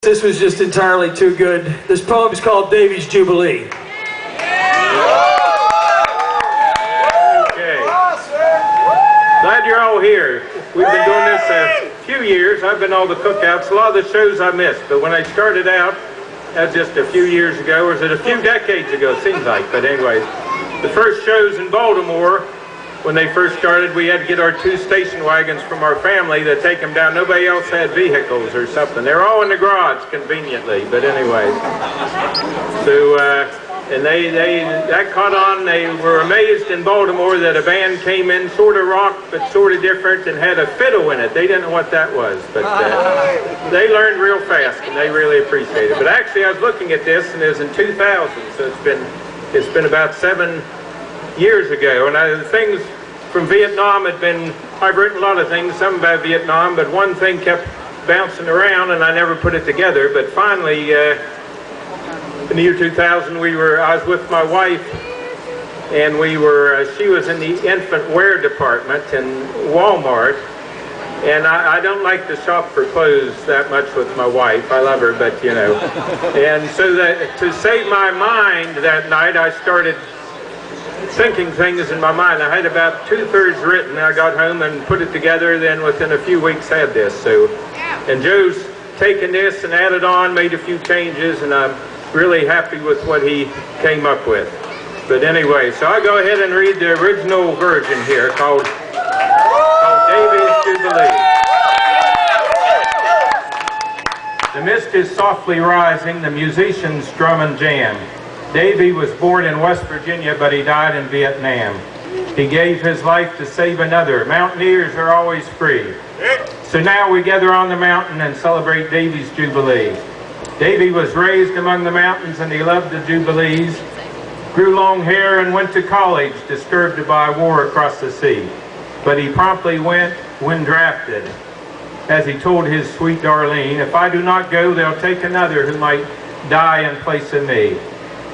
This was just entirely too good. This poem is called Daveys' Jubilee. Okay. Glad you're all here. We've been doing this a few years. I've been all the cookouts. A lot of the shows I missed, but when I started out, that's just a few years ago, or is it a few decades ago, it seems like, but anyways. The first shows in Baltimore, when they first started, we had to get our 2 station wagons from our family to take them down. Nobody else had vehicles or something. They're all in the garage, conveniently, but anyways. So, and that caught on. They were amazed in Baltimore that a band came in, sort of rock, but sort of different, and had a fiddle in it. They didn't know what that was, but they learned real fast, and they really appreciated it. But actually, I was looking at this, and it was in 2000, so it's been about 7 years ago, and the things from Vietnam I've written a lot of things, some about Vietnam, but one thing kept bouncing around and I never put it together. But finally, in the year 2000, I was with my wife, and she was in the infant wear department in Walmart, and I don't like to shop for clothes that much with my wife. I love her, but you know. And so to save my mind that night, I started thinking things in my mind. I had about 2/3 written. I got home and put it together, then within a few weeks had this. So, and Joe's taken this and added on, made a few changes, and I'm really happy with what he came up with. But anyway, so I'll go ahead and read the original version here called Daveys' Jubilee. The mist is softly rising, the musicians drum and jam. Davey was born in West Virginia, but he died in Vietnam. He gave his life to save another. Mountaineers are always free. So now we gather on the mountain and celebrate Daveys' Jubilee. Davey was raised among the mountains and he loved the Jubilees. Grew long hair and went to college, disturbed by war across the sea. But he promptly went when drafted. As he told his sweet Darlene, if I do not go, they'll take another who might die in place of me.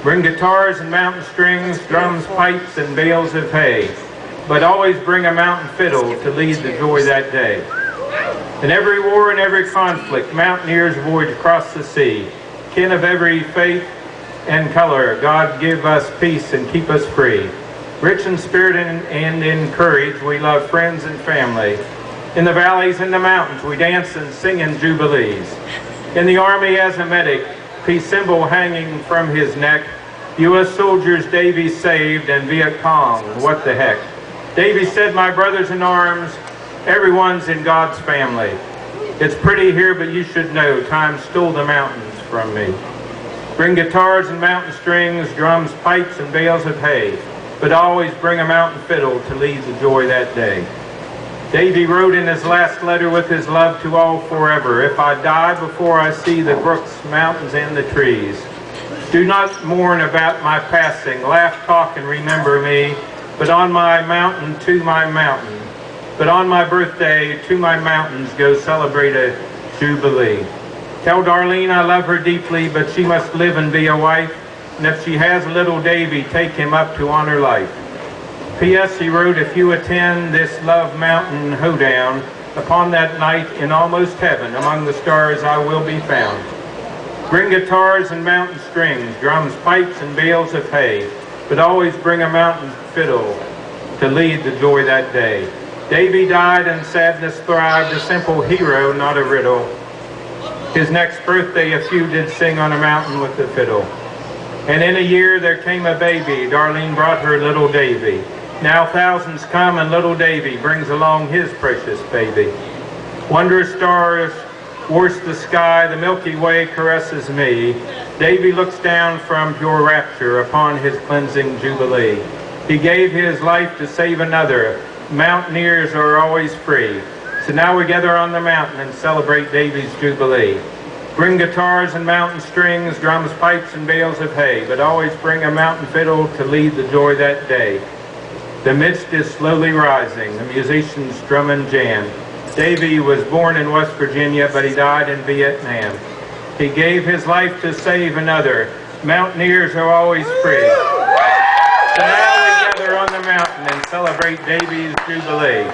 Bring guitars and mountain strings, drums, pipes, and bales of hay. But always bring a mountain fiddle to lead the joy that day. In every war and every conflict, mountaineers voyage across the sea. Kin of every faith and color, God give us peace and keep us free. Rich in spirit and in courage, we love friends and family. In the valleys and the mountains, we dance and sing in jubilees. In the army as a medic, peace symbol hanging from his neck. U.S. soldiers Davey saved and Viet Cong, what the heck. Davey said, my brothers in arms, everyone's in God's family. It's pretty here, but you should know, time stole the mountains from me. Bring guitars and mountain strings, drums, pipes, and bales of hay. But always bring a mountain fiddle to lead the joy that day. Davey wrote in his last letter with his love to all forever, if I die before I see the brooks, mountains, and the trees, do not mourn about my passing, laugh, talk, and remember me, but on my mountain to my mountain, but on my birthday to my mountains go celebrate a jubilee. Tell Darlene I love her deeply, but she must live and be a wife, and if she has little Davey, take him up to honor life. P.S. he wrote, if you attend this Love Mountain hoedown, upon that night in almost heaven, among the stars I will be found. Bring guitars and mountain strings, drums, pipes, and bales of hay, but always bring a mountain fiddle to lead the joy that day. Davey died and sadness thrived, a simple hero, not a riddle. His next birthday a few did sing on a mountain with the fiddle. And in a year there came a baby, Darlene brought her little Davey. Now thousands come and little Davey brings along his precious baby. Wondrous stars wash the sky, the Milky Way caresses me. Davey looks down from pure rapture upon his cleansing jubilee. He gave his life to save another. Mountaineers are always free. So now we gather on the mountain and celebrate Daveys' Jubilee. Bring guitars and mountain strings, drums, pipes, and bales of hay, but always bring a mountain fiddle to lead the joy that day. The mist is slowly rising, the musicians drum and jam. Davey was born in West Virginia, but he died in Vietnam. He gave his life to save another. Mountaineers are always free. So now we gather on the mountain and celebrate Daveys' Jubilee.